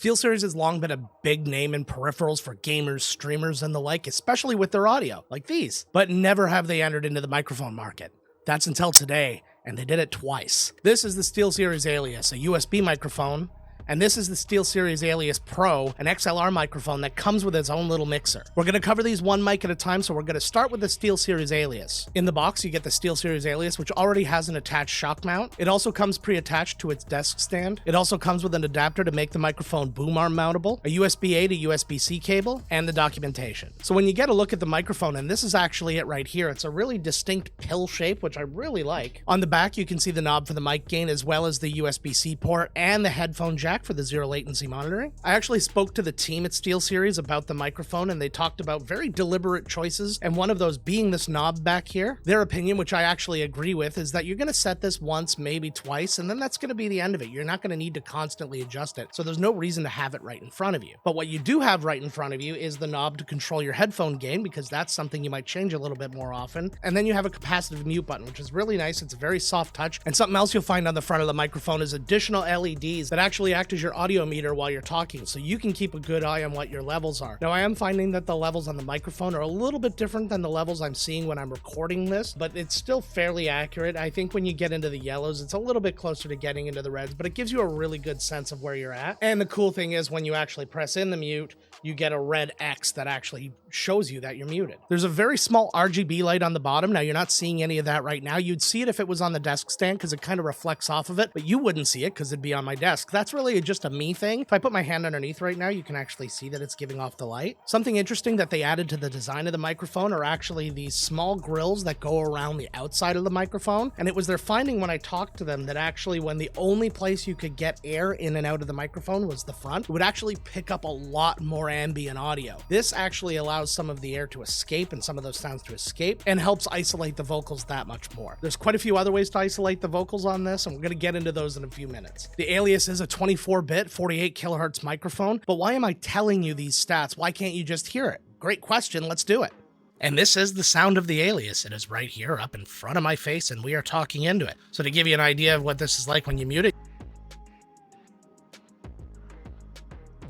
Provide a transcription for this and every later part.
SteelSeries has long been a big name in peripherals for gamers, streamers, and the like, especially with their audio, like these. But never have they entered into the microphone market. That's until today, and they did it twice. This is the SteelSeries Alias, a USB microphone, and this is the SteelSeries Alias Pro, an XLR microphone that comes with its own little mixer. We're going to cover these one mic at a time, so we're going to start with the SteelSeries Alias. In the box, you get the SteelSeries Alias, which already has an attached shock mount. It also comes pre-attached to its desk stand. It also comes with an adapter to make the microphone boom arm mountable, a USB-A to USB-C cable, and the documentation. So when you get a look at the microphone, and this is actually it right here, it's a really distinct pill shape, which I really like. On the back, you can see the knob for the mic gain, as well as the USB-C port and the headphone jack for the zero latency monitoring. I actually spoke to the team at SteelSeries about the microphone, and they talked about very deliberate choices, and one of those being this knob back here. Their opinion, which I actually agree with, is that you're going to set this once, maybe twice, and then that's going to be the end of it. You're not going to need to constantly adjust it, so there's no reason to have it right in front of you. But what you do have right in front of you is the knob to control your headphone gain, because that's something you might change a little bit more often. And then you have a capacitive mute button, which is really nice. It's a very soft touch. And something else you'll find on the front of the microphone is additional LEDs that actually act as your audio meter while you're talking, so you can keep a good eye on what your levels are. Now, I am finding that the levels on the microphone are a little bit different than the levels I'm seeing when I'm recording this, but it's still fairly accurate. I think when you get into the yellows, it's a little bit closer to getting into the reds, but it gives you a really good sense of where you're at. And the cool thing is, when you actually press in the mute, you get a red X that actually shows you that you're muted. There's a very small RGB light on the bottom. Now, you're not seeing any of that right now. You'd see it if it was on the desk stand because it kind of reflects off of it, but you wouldn't see it because it'd be on my desk. That's really just a me thing. If I put my hand underneath right now, you can actually see that it's giving off the light. Something interesting that they added to the design of the microphone are actually these small grills that go around the outside of the microphone. And it was their finding when I talked to them that actually when the only place you could get air in and out of the microphone was the front, it would actually pick up a lot more ambient audio. This actually allows some of the air to escape and some of those sounds to escape and helps isolate the vocals that much more. There's quite a few other ways to isolate the vocals on this, and we're going to get into those in a few minutes. The Alias is a 24-bit, 48 kilohertz microphone, but why am I telling you these stats? Why can't you just hear it? Great question, let's do it. And this is the sound of the Alias. It is right here up in front of my face, and we are talking into it. So to give you an idea of what this is like when you mute it,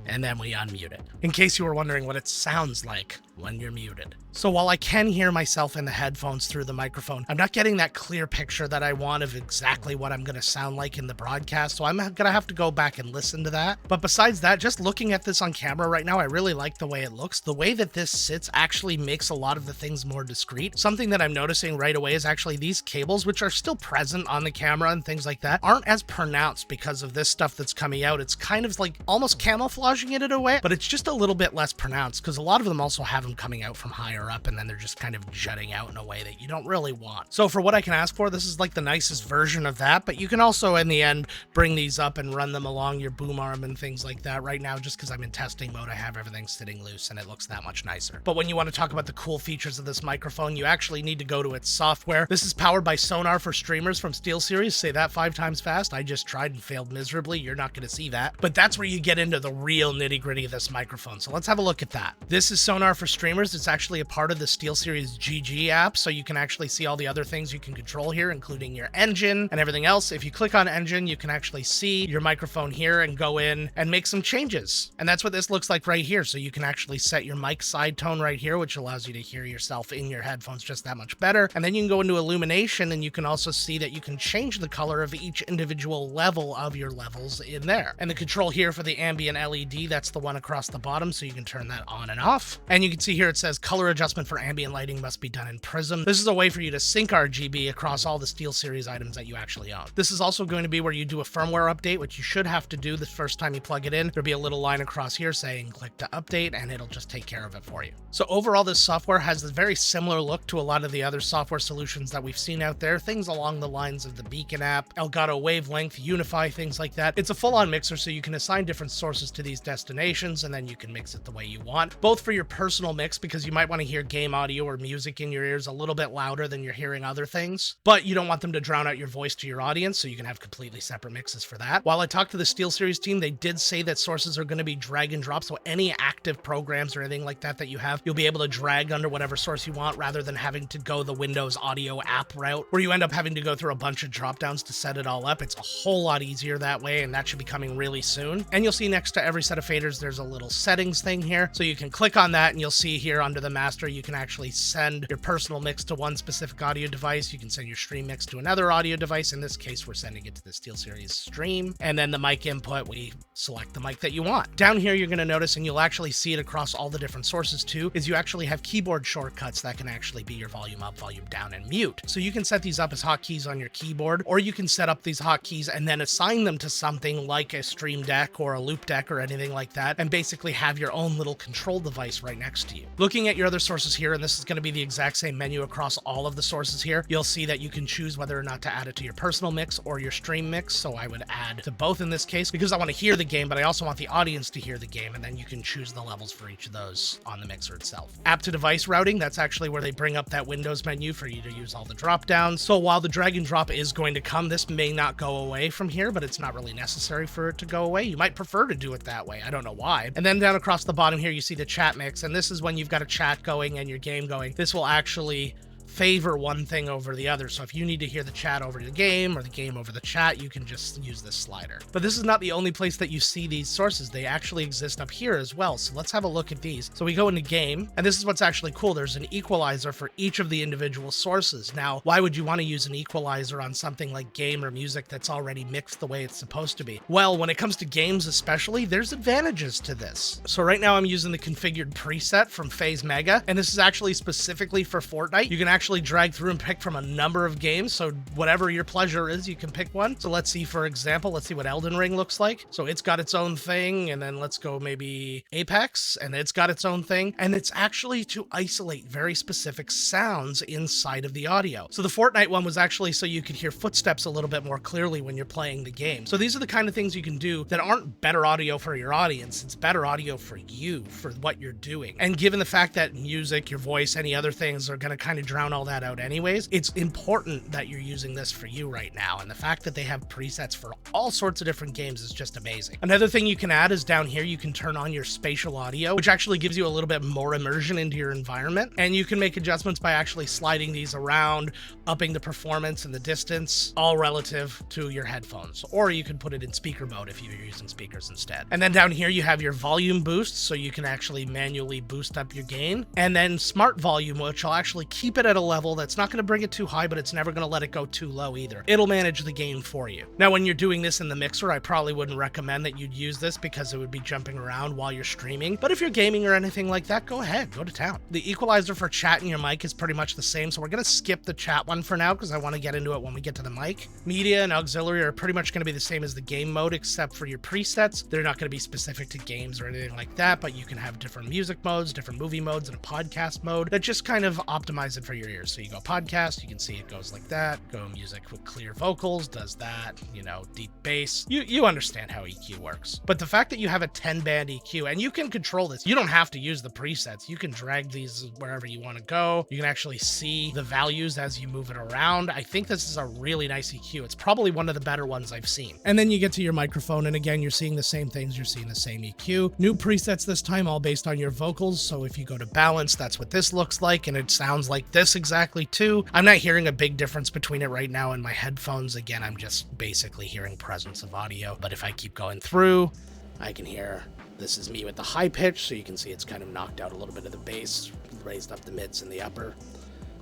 and then we unmute it, in case you were wondering what it sounds like when you're muted. So while I can hear myself in the headphones through the microphone, I'm not getting that clear picture that I want of exactly what I'm going to sound like in the broadcast, so I'm going to have to go back and listen to that. But besides that, just looking at this on camera right now, I really like the way it looks. The way that this sits actually makes a lot of the things more discreet. Something that I'm noticing right away is actually these cables, which are still present on the camera and things like that, aren't as pronounced because of this stuff that's coming out. It's kind of like almost camouflaging it in a way, but it's just a little bit less pronounced because a lot of them also have them coming out from higher up, and then they're just kind of jutting out in a way that you don't really want. So for what I can ask for, this is like the nicest version of that, but you can also in the end bring these up and run them along your boom arm and things like that. Right now, just because I'm in testing mode, I have everything sitting loose and it looks that much nicer. But when you want to talk about the cool features of this microphone, you actually need to go to its software. This is powered by Sonar For Streamers from SteelSeries. Say that 5 times fast. I just tried and failed miserably. You're not going to see that, but that's where you get into the real nitty-gritty of this microphone. So let's have a look at that. This is Sonar For Streamers. It's actually a part of the SteelSeries GG app, so you can actually see all the other things you can control here, including your engine and everything else. If you click on engine, you can actually see your microphone here and go in and make some changes. And that's what this looks like right here. So you can actually set your mic side tone right here, which allows you to hear yourself in your headphones just that much better. And then you can go into illumination, and you can also see that you can change the color of each individual level of your levels in there. And the control here for the ambient LED, that's the one across the bottom, so you can turn that on and off. And you can see here it says color adjustment for ambient lighting must be done in Prism. This is a way for you to sync RGB across all the SteelSeries items that you actually own. This is also going to be where you do a firmware update, which you should have to do the first time you plug it in. There'll be a little line across here saying click to update, and it'll just take care of it for you. So overall, this software has a very similar look to a lot of the other software solutions that we've seen out there. Things along the lines of the Beacon app, Elgato Wavelength, Unify, things like that. It's a full-on mixer, so you can assign different sources to these destinations, and then you can mix it the way you want, both for your personal personal mix because you might want to hear game audio or music in your ears a little bit louder than you're hearing other things, but you don't want them to drown out your voice to your audience, so you can have completely separate mixes for that. While I talked to the SteelSeries team, they did say that sources are going to be drag and drop, so any active programs or anything like that that you have, you'll be able to drag under whatever source you want rather than having to go the Windows audio app route where you end up having to go through a bunch of drop downs to set it all up. It's a whole lot easier that way, and that should be coming really soon. And you'll see next to every set of faders, there's a little settings thing here, so you can click on that and you'll see here under the master, you can actually send your personal mix to one specific audio device. You can send your stream mix to another audio device. In this case, we're sending it to the SteelSeries stream. And then the mic input, we select the mic that you want. Down here, you're going to notice, and you'll actually see it across all the different sources too, is you actually have keyboard shortcuts that can actually be your volume up, volume down, and mute. So you can set these up as hotkeys on your keyboard, or you can set up these hotkeys and then assign them to something like a stream deck or a loop deck or anything like that, and basically have your own little control device right next to you. Looking at your other sources here, and this is going to be the exact same menu across all of the sources here, you'll see that you can choose whether or not to add it to your personal mix or your stream mix. So I would add to both in this case because I want to hear the game, but I also want the audience to hear the game, and then you can choose the levels for each of those on the mixer itself. App to device routing, that's actually where they bring up that Windows menu for you to use all the drop downs. So while the drag and drop is going to come, this may not go away from here, but it's not really necessary for it to go away. You might prefer to do it that way. I don't know why. And then down across the bottom here, you see the chat mix, and this is when you've got a chat going and your game going. This will actually favor one thing over the other. So if you need to hear the chat over the game or the game over the chat, you can just use this slider. But this is not the only place that you see these sources. They actually exist up here as well. So let's have a look at these. So we go into game, and this is what's actually cool. There's an equalizer for each of the individual sources. Now, why would you want to use an equalizer on something like game or music that's already mixed the way it's supposed to be? Well, when it comes to games especially, there's advantages to this. So right now I'm using the configured preset from Phase Mega, and this is actually specifically for Fortnite. You can actually drag through and pick from a number of games, so whatever your pleasure is, you can pick one. So let's see, for example, let's see what Elden Ring looks like. So it's got its own thing, and then let's go maybe Apex, and it's got its own thing, and it's actually to isolate very specific sounds inside of the audio. So the Fortnite one was actually so you could hear footsteps a little bit more clearly when you're playing the game. So these are the kind of things you can do that aren't better audio for your audience, it's better audio for you, for what you're doing. And given the fact that music, your voice, any other things are going to kind of drown all that out anyways, it's important that you're using this for you right now. And the fact that they have presets for all sorts of different games is just amazing. Another thing you can add is down here, you can turn on your spatial audio, which actually gives you a little bit more immersion into your environment. And you can make adjustments by actually sliding these around, upping the performance and the distance, all relative to your headphones. Or you can put it in speaker mode if you're using speakers instead. And then down here, you have your volume boost, so you can actually manually boost up your gain. And then smart volume, which will actually keep it at a level that's not going to bring it too high, but it's never going to let it go too low either. It'll manage the gain for you. Now, when you're doing this in the mixer, I probably wouldn't recommend that you'd use this because it would be jumping around while you're streaming. But if you're gaming or anything like that, go ahead, go to town. The equalizer for chat and your mic is pretty much the same, so we're going to skip the chat one for now because I want to get into it when we get to the mic. Media and auxiliary are pretty much going to be the same as the game mode, except for your presets. They're not going to be specific to games or anything like that, but you can have different music modes, different movie modes, and a podcast mode that just kind of optimize it for your ears. So you go podcast, you can see it goes like that. Go music with clear vocals, does that, you know, deep bass. You understand how EQ works. But the fact that you have a 10-band EQ, and you can control this, you don't have to use the presets. You can drag these wherever you want to go. You can actually see the values as you move it around. I think this is a really nice EQ. It's probably one of the better ones I've seen. And then you get to your microphone, and again, you're seeing the same things. You're seeing the same EQ. New presets this time, all based on your vocals. So if you go to balance, that's what this looks like, and it sounds like this exactly too. I'm not hearing a big difference between it right now in my headphones. Again, I'm just basically hearing presence of audio. But if I keep going through, I can hear this is me with the high pitch, so you can see it's kind of knocked out a little bit of the bass, raised up the mids and the upper.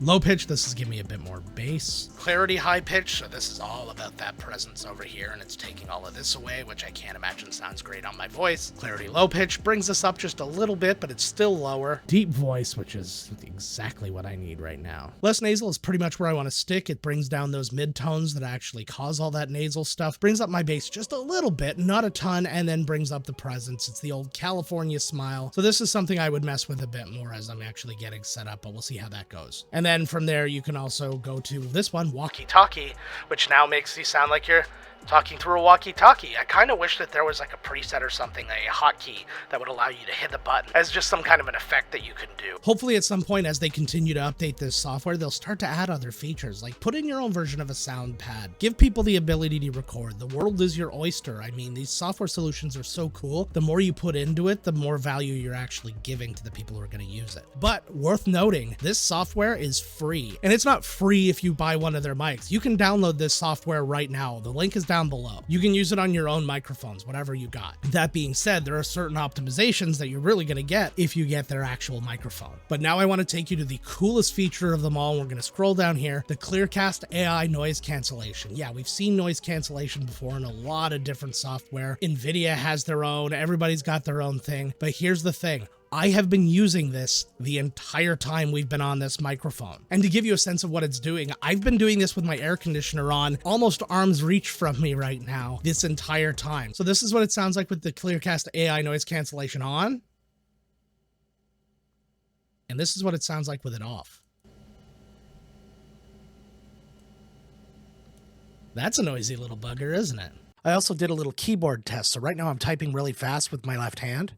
Low pitch, this is giving me a bit more bass. Clarity, high pitch, so this is all about that presence over here, and it's taking all of this away, which I can't imagine sounds great on my voice. Clarity, low pitch brings us up just a little bit, but it's still lower. Deep voice, which is exactly what I need right now. Less nasal is pretty much where I want to stick. It brings down those mid-tones that actually cause all that nasal stuff. Brings up my bass just a little bit, not a ton, and then brings up the presence. It's the old California smile. So this is something I would mess with a bit more as I'm actually getting set up, but we'll see how that goes. And then from there, you can also go to this one, walkie-talkie, which now makes you sound like you're talking through a walkie-talkie. I kind of wish that there was like a preset or something, a hotkey that would allow you to hit the button as just some kind of an effect that you can do. Hopefully at some point as they continue to update this software, they'll start to add other features, like put in your own version of a sound pad. Give people the ability to record. The world is your oyster. I mean, these software solutions are so cool. The more you put into it, the more value you're actually giving to the people who are going to use it. But worth noting, this software is free. And it's not free if you buy one of their mics. You can download this software right now. The link is down below. You can use it on your own microphones, whatever you got. That being said, there are certain optimizations that you're really going to get if you get their actual microphone. But now I want to take you to the coolest feature of them all. We're going to scroll down here, the Clearcast AI noise cancellation. Yeah, we've seen noise cancellation before in a lot of different software. NVIDIA has their own, everybody's got their own thing. But here's the thing. I have been using this the entire time we've been on this microphone. And to give you a sense of what it's doing, I've been doing this with my air conditioner on almost arm's reach from me right now this entire time. So this is what it sounds like with the Clearcast AI noise cancellation on. And this is what it sounds like with it off. That's a noisy little bugger, isn't it? I also did a little keyboard test. So right now I'm typing really fast with my left hand.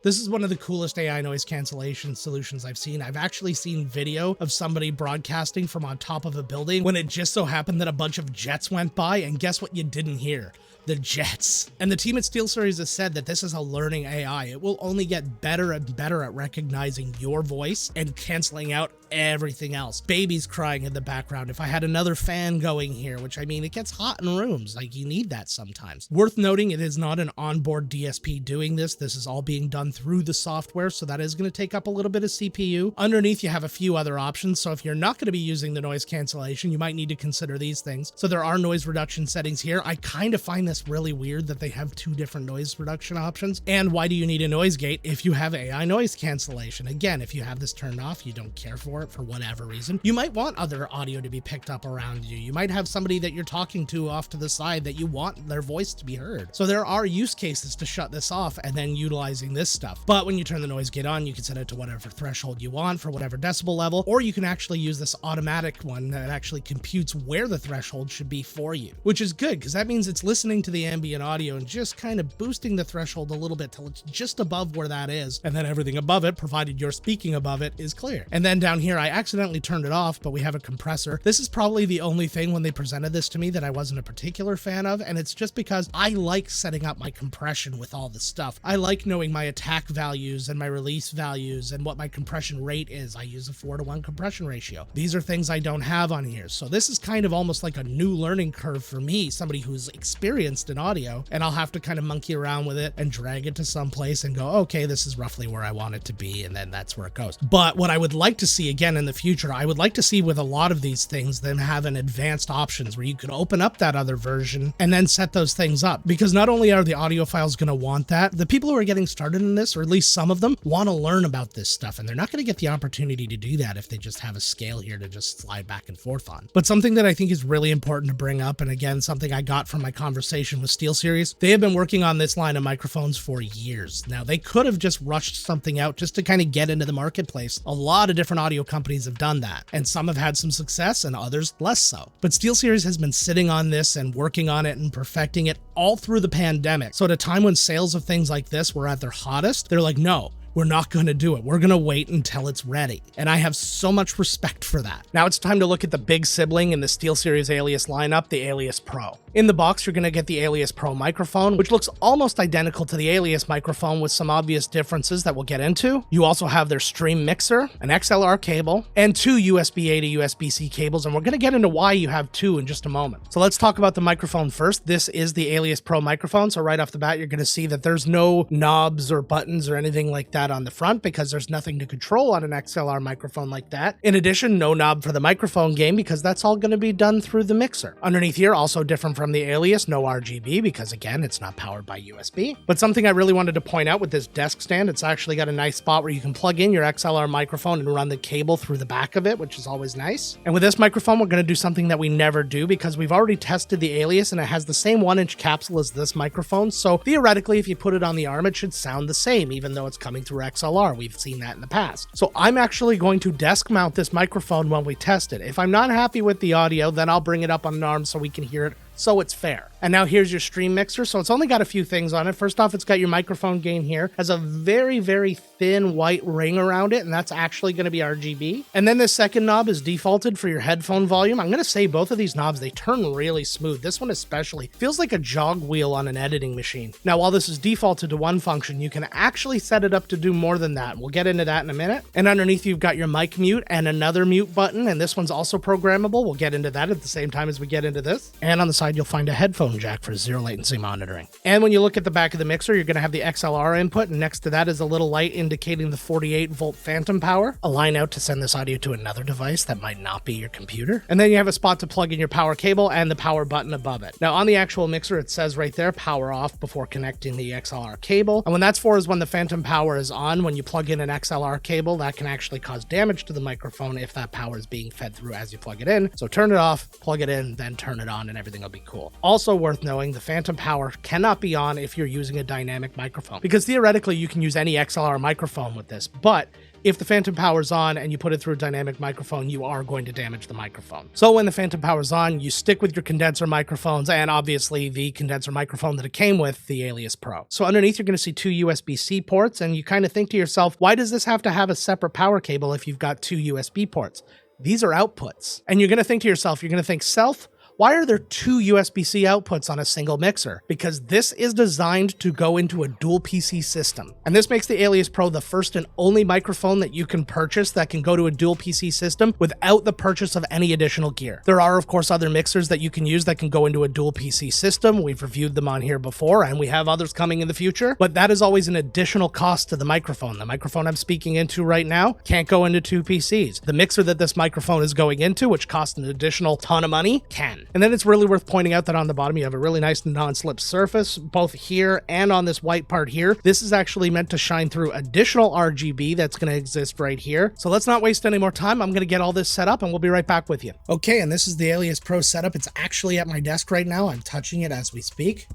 This is one of the coolest AI noise cancellation solutions I've seen. I've actually seen video of somebody broadcasting from on top of a building when it just so happened that a bunch of jets went by, and guess what you didn't hear? The jets. And the team at SteelSeries has said that this is a learning AI. It will only get better and better at recognizing your voice and canceling out everything else. Babies crying in the background. If I had another fan going here, which I mean, it gets hot in rooms. Like, you need that sometimes. Worth noting, it is not an onboard DSP doing this. This is all being done through the software, so that is going to take up a little bit of CPU. Underneath, you have a few other options, so if you're not going to be using the noise cancellation, you might need to consider these things. So there are noise reduction settings here. I kind of find this really weird that they have two different noise reduction options. And why do you need a noise gate if you have AI noise cancellation? Again, if you have this turned off, you don't care for it for whatever reason. You might want other audio to be picked up around you. You might have somebody that you're talking to off to the side that you want their voice to be heard. So there are use cases to shut this off and then utilizing this stuff. But when you turn the noise gate on, you can set it to whatever threshold you want for whatever decibel level, or you can actually use this automatic one that actually computes where the threshold should be for you, which is good because that means it's listening to the ambient audio and just kind of boosting the threshold a little bit till it's just above where that is, and then everything above it, provided you're speaking above it, is clear. And then down here, I accidentally turned it off, but we have a compressor. This is probably the only thing when they presented this to me that I wasn't a particular fan of, and it's just because I like setting up my compression with all this stuff. I like knowing my attack values and my release values and what my compression rate is. I use a 4:1 compression ratio. These are things I don't have on here. So this is kind of almost like a new learning curve for me, somebody who's experienced in audio, and I'll have to kind of monkey around with it and drag it to some place and go, okay, this is roughly where I want it to be, and then that's where it goes. But what I would like to see again in the future, I would like to see with a lot of these things, them have an advanced options where you could open up that other version and then set those things up. Because not only are the audiophiles going to want that, the people who are getting started in this, or at least some of them, want to learn about this stuff, and they're not going to get the opportunity to do that if they just have a scale here to just slide back and forth on. But something that I think is really important to bring up, and again, something I got from my conversation with SteelSeries, they have been working on this line of microphones for years. Now, they could have just rushed something out just to kind of get into the marketplace. A lot of different audio companies have done that, and some have had some success and others less so. But SteelSeries has been sitting on this and working on it and perfecting it all through the pandemic. So at a time when sales of things like this were at their hottest, they're like, no, we're not going to do it. We're going to wait until it's ready. And I have so much respect for that. Now it's time to look at the big sibling in the SteelSeries Alias lineup, the Alias Pro. In the box, you're going to get the Alias Pro microphone, which looks almost identical to the Alias microphone with some obvious differences that we'll get into. You also have their stream mixer, an XLR cable, and two USB-A to USB-C cables, and we're going to get into why you have two in just a moment. So let's talk about the microphone first. This is the Alias Pro microphone, so right off the bat, you're going to see that there's no knobs or buttons or anything like that that on the front because there's nothing to control on an XLR microphone like that. In addition, no knob for the microphone gain because that's all going to be done through the mixer. Underneath here, also different from the Alias, no RGB because again, it's not powered by USB. But something I really wanted to point out with this desk stand, it's actually got a nice spot where you can plug in your XLR microphone and run the cable through the back of it, which is always nice. And with this microphone, we're going to do something that we never do because we've already tested the Alias and it has the same 1-inch capsule as this microphone. So theoretically, if you put it on the arm, it should sound the same, even though it's coming through XLR. We've seen that in the past. So I'm actually going to desk mount this microphone when we test it. If I'm not happy with the audio, then I'll bring it up on an arm so we can hear it, so it's fair. And now here's your stream mixer. So it's only got a few things on it. First off, it's got your microphone gain here. Has a very, very thin white ring around it, and that's actually going to be RGB. And then this second knob is defaulted for your headphone volume. I'm going to say both of these knobs, they turn really smooth. This one especially feels like a jog wheel on an editing machine. Now, while this is defaulted to one function, you can actually set it up to do more than that. We'll get into that in a minute. And underneath, you've got your mic mute and another mute button, and this one's also programmable. We'll get into that at the same time as we get into this. And on the side, you'll find a headphone jack for zero latency monitoring. And when you look at the back of the mixer, you're going to have the XLR input, and next to that is a little light indicating the 48-volt phantom power, a line out to send this audio to another device that might not be your computer. And then you have a spot to plug in your power cable and the power button above it. Now on the actual mixer, it says right there, power off before connecting the XLR cable. And when that's for is when the phantom power is on. When you plug in an XLR cable, that can actually cause damage to the microphone if that power is being fed through as you plug it in. So turn it off, plug it in, then turn it on, and everything will be cool. Also worth knowing, the phantom power cannot be on if you're using a dynamic microphone, because theoretically you can use any XLR microphone with this, but if the phantom power's on and you put it through a dynamic microphone, you are going to damage the microphone. So when the phantom power's on, you stick with your condenser microphones and obviously the condenser microphone that it came with, the Alias Pro. So underneath, you're going to see two USB-C ports, and you kind of think to yourself, why does this have to have a separate power cable if you've got two USB ports? These are outputs. And you're going to think to yourself, self, why are there two USB-C outputs on a single mixer? Because this is designed to go into a dual PC system. And this makes the Alias Pro the first and only microphone that you can purchase that can go to a dual PC system without the purchase of any additional gear. There are, of course, other mixers that you can use that can go into a dual PC system. We've reviewed them on here before, and we have others coming in the future, but that is always an additional cost to the microphone. The microphone I'm speaking into right now can't go into two PCs. The mixer that this microphone is going into, which costs an additional ton of money, can. And then it's really worth pointing out that on the bottom, you have a really nice non-slip surface, both here and on this white part here. This is actually meant to shine through additional RGB that's going to exist right here. So let's not waste any more time. I'm going to get all this set up and we'll be right back with you. Okay, and this is the Alias Pro setup. It's actually at my desk right now. I'm touching it as we speak.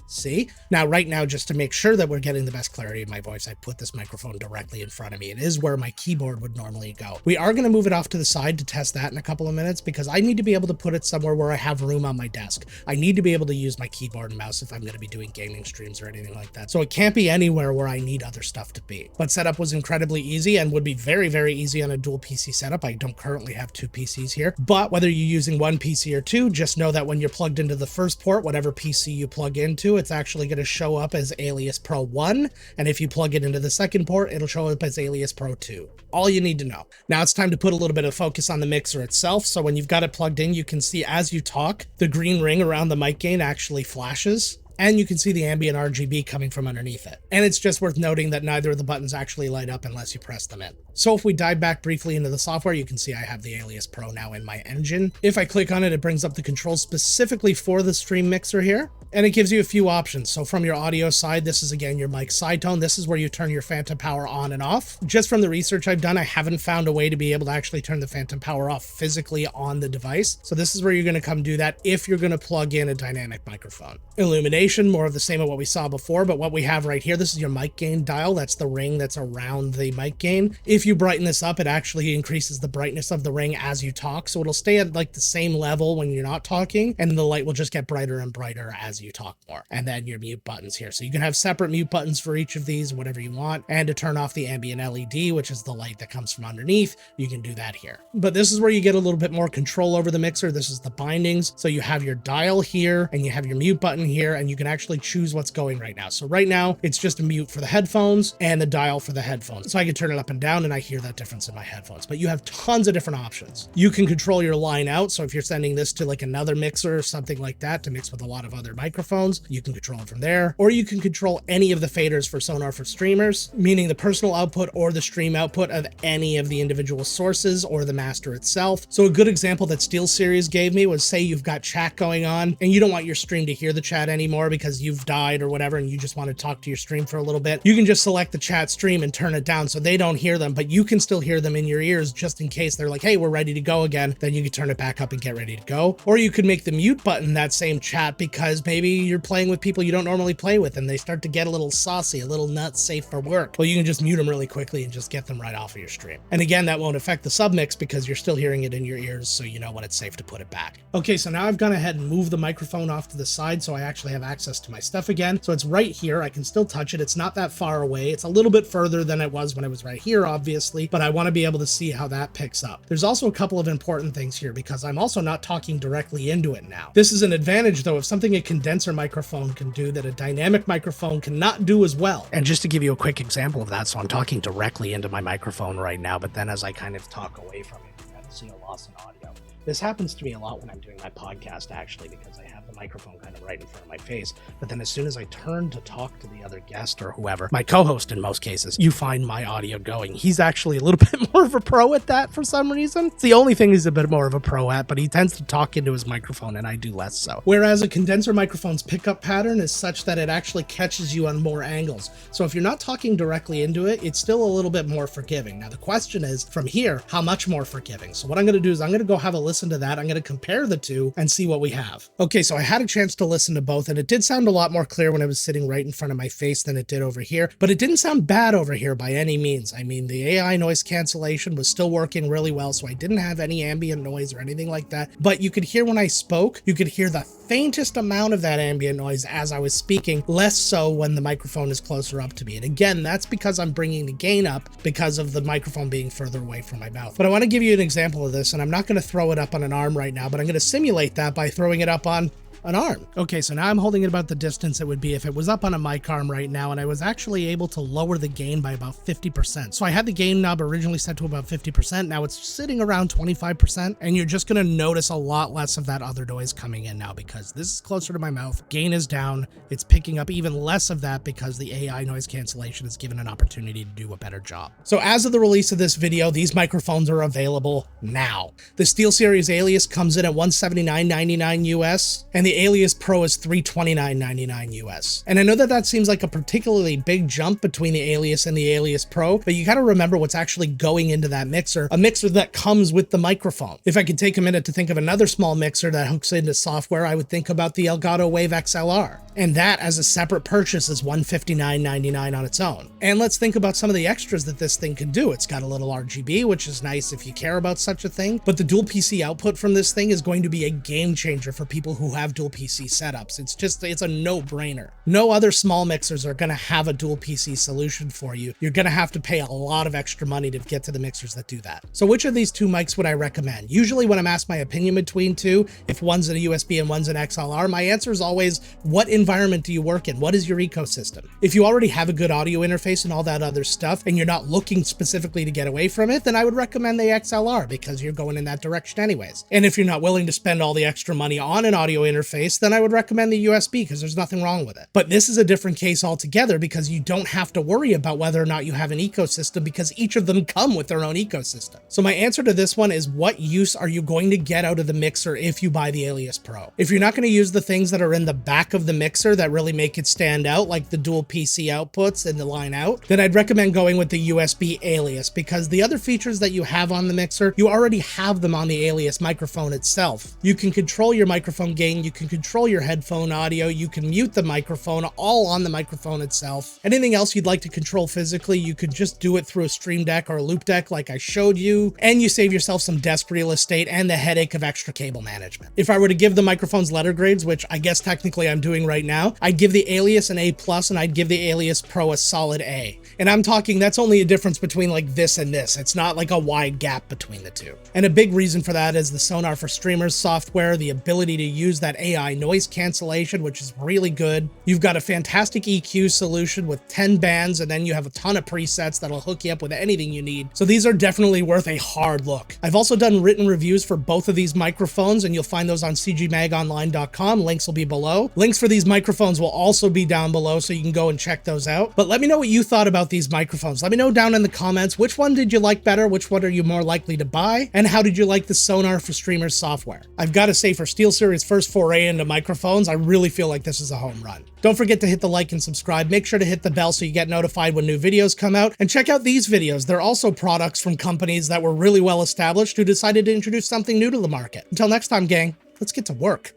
See? Now, right now, just to make sure that we're getting the best clarity of my voice, I put this microphone directly in front of me. It is where my keyboard would normally go. We are going to move it off to the side to test that in a couple of minutes because I need to be able to put it somewhere where I have room on my desk. I need to be able to use my keyboard and mouse if I'm going to be doing gaming streams or anything like that. So it can't be anywhere where I need other stuff to be. But setup was incredibly easy and would be very, very easy on a dual PC setup. I don't currently have two PCs here, but whether you're using one PC or two, just know that when you're plugged into the first port, whatever PC you plug into, it's actually going to show up as Alias Pro 1, and if you plug it into the second port, it'll show up as Alias Pro 2. All you need to know. Now it's time to put a little bit of focus on the mixer itself, so when you've got it plugged in, you can see as you talk, the green ring around the mic gain actually flashes, and you can see the ambient RGB coming from underneath it. And it's just worth noting that neither of the buttons actually light up unless you press them in. So if we dive back briefly into the software, you can see I have the Alias Pro now in my engine. If I click on it, it brings up the controls specifically for the stream mixer here, and it gives you a few options. So from your audio side, this is again your mic side tone. This is where you turn your phantom power on and off. Just from the research I've done, I haven't found a way to be able to actually turn the phantom power off physically on the device. So this is where you're going to come do that if you're going to plug in a dynamic microphone. Illumination, more of the same of what we saw before, but what we have right here, this is your mic gain dial. That's the ring that's around the mic gain. If you brighten this up, it actually increases the brightness of the ring as you talk. So it'll stay at like the same level when you're not talking, and the light will just get brighter and brighter as you talk more. And then your mute buttons here. So you can have separate mute buttons for each of these, whatever you want. And to turn off the ambient LED, which is the light that comes from underneath, you can do that here. But this is where you get a little bit more control over the mixer. This is the bindings. So you have your dial here, and you have your mute button here, and you can actually choose what's going right now. So right now it's just a mute for the headphones and the dial for the headphones. So I can turn it up and down and I hear that difference in my headphones, but you have tons of different options. You can control your line out. So if you're sending this to like another mixer or something like that to mix with a lot of other microphones, you can control it from there, or you can control any of the faders for Sonar For Streamers, meaning the personal output or the stream output of any of the individual sources or the master itself. So a good example that SteelSeries gave me was, say you've got chat going on and you don't want your stream to hear the chat anymore because you've died or whatever and you just want to talk to your stream for a little bit. You can just select the chat stream and turn it down so they don't hear them, but you can still hear them in your ears just in case they're like, hey, we're ready to go again. Then you can turn it back up and get ready to go. Or you could make the mute button that same chat because maybe you're playing with people you don't normally play with and they start to get a little saucy, a little not safe for work. Well, you can just mute them really quickly and just get them right off of your stream. And again, that won't affect the submix because you're still hearing it in your ears, so you know when it's safe to put it back. Okay, so now I've gone ahead and moved the microphone off to the side so I actually have access to my stuff again. So it's right here. I can still touch it. It's not that far away. It's a little bit further than it was when it was right here, obviously, but I want to be able to see how that picks up. There's also a couple of important things here because I'm also not talking directly into it now. This is an advantage though of something a condenser microphone can do that a dynamic microphone cannot do as well. And just to give you a quick example of that, so I'm talking directly into my microphone right now, but then as I kind of talk away from it, you kind of see a loss in audio. This happens to me a lot when I'm doing my podcast, actually, because I have the microphone kind of right in front of my face. But then as soon as I turn to talk to the other guest or whoever, my co-host in most cases, you find my audio going. He's actually a little bit more of a pro at that for some reason. It's the only thing he's a bit more of a pro at, but he tends to talk into his microphone and I do less so. Whereas a condenser microphone's pickup pattern is such that it actually catches you on more angles. So if you're not talking directly into it, it's still a little bit more forgiving. Now the question is, from here, how much more forgiving? So what I'm going to do is I'm going to go have a listen to that. I'm going to compare the two and see what we have. Okay, so I had a chance to listen to both and it did sound a lot more clear when I was sitting right in front of my face than it did over here, but it didn't sound bad over here by any means. I mean, the AI noise cancellation was still working really well, so I didn't have any ambient noise or anything like that, but you could hear when I spoke, you could hear the faintest amount of that ambient noise as I was speaking, less so when the microphone is closer up to me. And again, that's because I'm bringing the gain up because of the microphone being further away from my mouth. But I want to give you an example of this, and I'm not going to throw it up on an arm right now, but I'm going to simulate that by throwing it up on an arm. Okay, so now I'm holding it about the distance it would be if it was up on a mic arm right now, and I was actually able to lower the gain by about 50%. So I had the gain knob originally set to about 50%, now it's sitting around 25%, and you're just gonna notice a lot less of that other noise coming in now because this is closer to my mouth, gain is down, it's picking up even less of that because the AI noise cancellation is given an opportunity to do a better job. So as of the release of this video, these microphones are available now. The SteelSeries Alias comes in at $179.99 US, and the Alias Pro is $329.99 US. And I know that that seems like a particularly big jump between the Alias and the Alias Pro, but you gotta remember what's actually going into that mixer, a mixer that comes with the microphone. If I could take a minute to think of another small mixer that hooks into software, I would think about the Elgato Wave XLR. And that as a separate purchase is $159.99 on its own. And let's think about some of the extras that this thing can do. It's got a little RGB, which is nice if you care about such a thing, but the dual PC output from this thing is going to be a game changer for people who have dual PC setups. It's a no-brainer. No other small mixers are gonna have a dual PC solution for you. You're gonna have to pay a lot of extra money to get to the mixers that do that. So which of these two mics would I recommend? Usually when I'm asked my opinion between two, if one's in a USB and one's an XLR, my answer is always, what environment do you work in? What is your ecosystem? If you already have a good audio interface and all that other stuff, and you're not looking specifically to get away from it, then I would recommend the XLR because you're going in that direction anyways. And if you're not willing to spend all the extra money on an audio interface, then I would recommend the USB because there's nothing wrong with it. But this is a different case altogether because you don't have to worry about whether or not you have an ecosystem because each of them come with their own ecosystem. So my answer to this one is, what use are you going to get out of the mixer if you buy the Alias Pro? If you're not going to use the things that are in the back of the mixer that really make it stand out, like the dual PC outputs and the line out, then I'd recommend going with the USB Alias because the other features that you have on the mixer, you already have them on the Alias microphone itself. You can control your microphone gain, you can control your headphone audio, you can mute the microphone all on the microphone itself. Anything else you'd like to control physically, you could just do it through a Stream Deck or a Loop Deck like I showed you, and you save yourself some desk real estate and the headache of extra cable management. If I were to give the microphones letter grades, which I guess technically I'm doing right now, I'd give the Alias an A+, and I'd give the Alias Pro a solid A. And I'm talking, that's only a difference between like this and this. It's not like a wide gap between the two. And a big reason for that is the Sonar For Streamers software, the ability to use that AI noise cancellation, which is really good. You've got a fantastic EQ solution with 10 bands, and then you have a ton of presets that'll hook you up with anything you need. So these are definitely worth a hard look. I've also done written reviews for both of these microphones, and you'll find those on cgmagonline.com. Links will be below. Links for these microphones will also be down below, so you can go and check those out. But let me know what you thought about these microphones. Let me know down in the comments, which one did you like better? Which one are you more likely to buy? And how did you like the Sonar For Streamers software? I've got to say, for SteelSeries' first foray into microphones, I really feel like this is a home run. Don't forget to hit the like and subscribe. Make sure to hit the bell so you get notified when new videos come out. And check out these videos. They're also products from companies that were really well established who decided to introduce something new to the market. Until next time, gang, let's get to work.